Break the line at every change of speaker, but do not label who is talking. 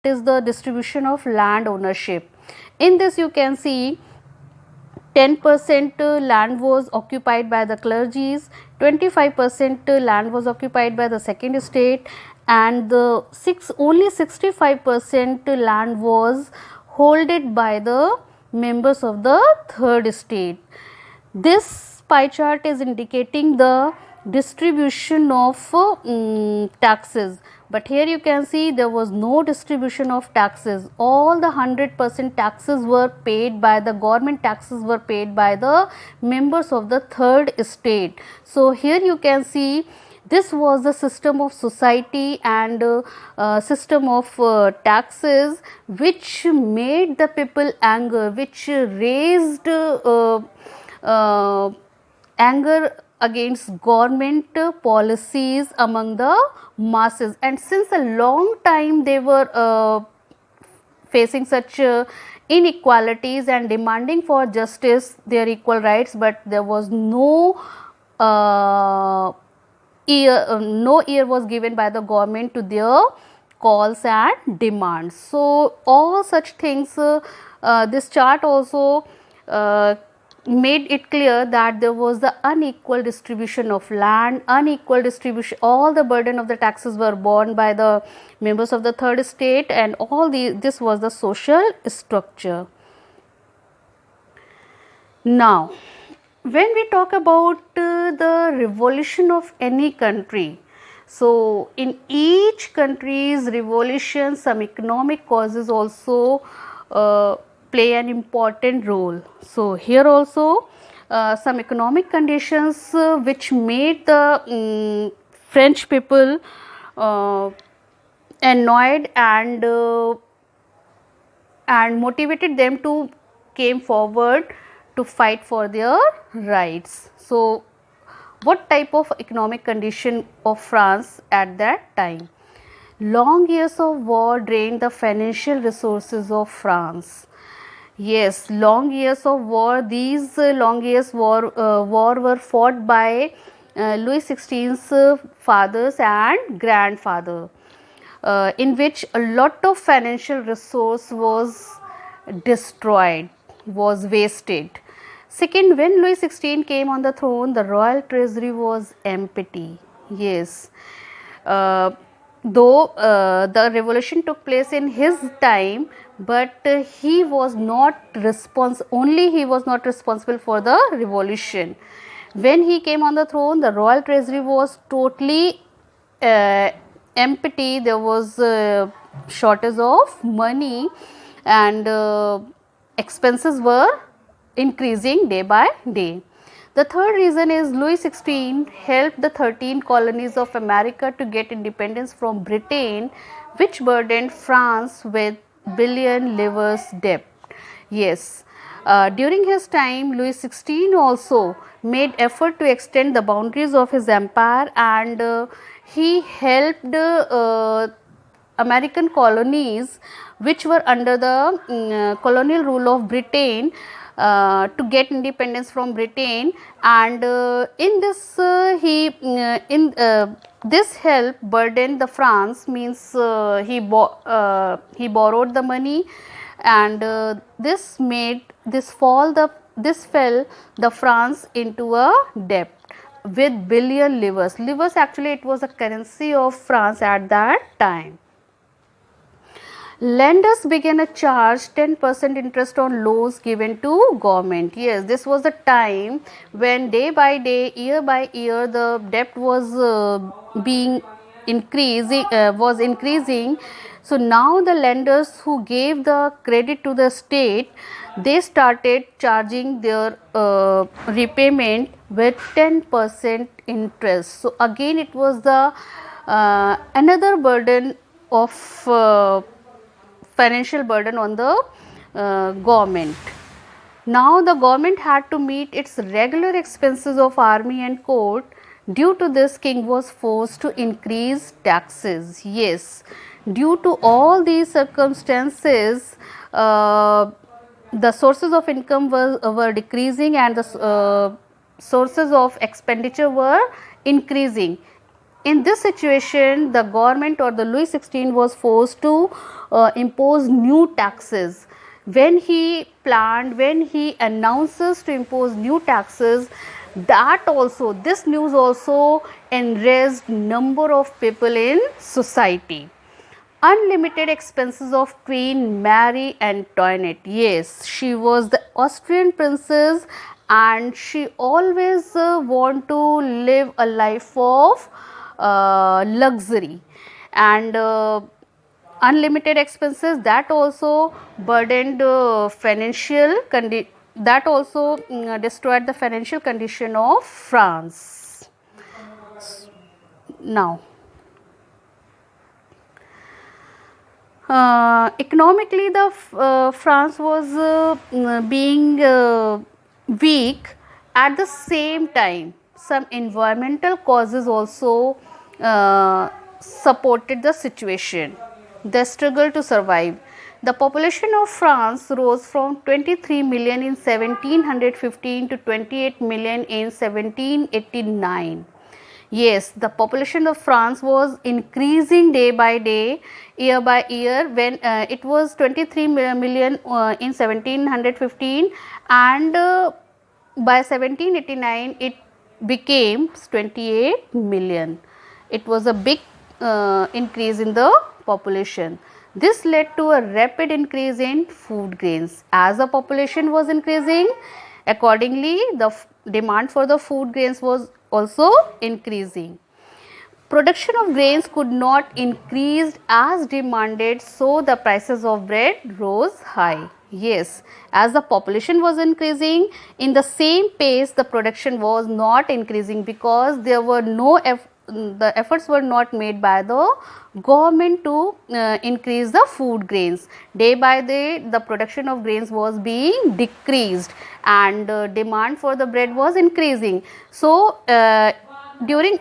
is the distribution of land ownership. In this you can see 10% land was occupied by the clergies, 25% land was occupied by the second estate, and the only 65% land was holded by the members of the third estate. This pie chart is indicating the distribution of taxes, but here you can see there was no distribution of taxes. All the 100% taxes were paid by the government, taxes were paid by the members of the third estate. So here you can see this was the system of society and system of taxes which made the people anger, which raised anger against government policies among the masses. And since a long time they were facing such inequalities and demanding for justice, their equal rights, but there was no ear was given by the government to their calls and demands. So all such things, this chart also made it clear that there was the unequal distribution of land, unequal distribution, all the burden of the taxes were borne by the members of the third estate, and this was the social structure. Now when we talk about the revolution of any country, so in each country's revolution some economic causes also play an important role. So here also some economic conditions which made the French people annoyed and motivated them to came forward to fight for their rights. So what type of economic condition of France at that time? Long years of war drained the financial resources of France. Yes, long years of war. These long years war were fought by Louis XVI's fathers and grandfather, in which a lot of financial resource was destroyed, was wasted. Second, when Louis XVI came on the throne, the royal treasury was empty. Yes, though the revolution took place in his time, but he was not responsible for the revolution. When he came on the throne, the royal treasury was totally empty. There was shortage of money, and expenses were increasing day by day. The third reason is Louis XVI helped the 13 colonies of America to get independence from Britain, which burdened France with billion livres debt. Yes, during his time, Louis XVI also made effort to extend the boundaries of his empire, and he helped American colonies which were under the colonial rule of Britain to get independence from Britain. And in this this help burdened the France, means he borrowed the money, and this fell the France into a debt with billion livres. Livres, actually it was a currency of France at that time. Lenders began to charge 10% interest on loans given to government. Yes, this was the time when day by day, year by year, the debt was increasing. So now the lenders who gave the credit to the state, they started charging their repayment with 10% interest. So again it was the another burden of financial burden on the government. Now the government had to meet its regular expenses of army and court. Due to this, king was forced to increase taxes. Yes, due to all these circumstances, the sources of income were decreasing, and the sources of expenditure were increasing. In this situation, the government or the Louis XVI was forced to impose new taxes. When he planned, when he announces to impose new taxes, that also, this news also enraged number of people in society. Unlimited expenses of Queen Marie Antoinette. Yes, she was the Austrian princess and she always want to live a life of luxury and unlimited expenses, that also burdened that also destroyed the financial condition of France. Now, economically, the France was being weak. At the same time, some environmental causes also supported the situation. The struggle to survive. The population of France rose from 23 million in 1715 to 28 million in 1789. Yes, the population of France was increasing day by day, year by year. When it was 23 million in 1715, and by 1789 it became 28 million. It was a big increase in the population. This led to a rapid increase in food grains. As the population was increasing, accordingly the demand for the food grains was also increasing. Production of grains could not increase as demanded, so the prices of bread rose high. Yes, as the population was increasing, in the same pace the production was not increasing because there were no the efforts were not made by the government to increase the food grains. Day by day the production of grains was being decreased and demand for the bread was increasing. So during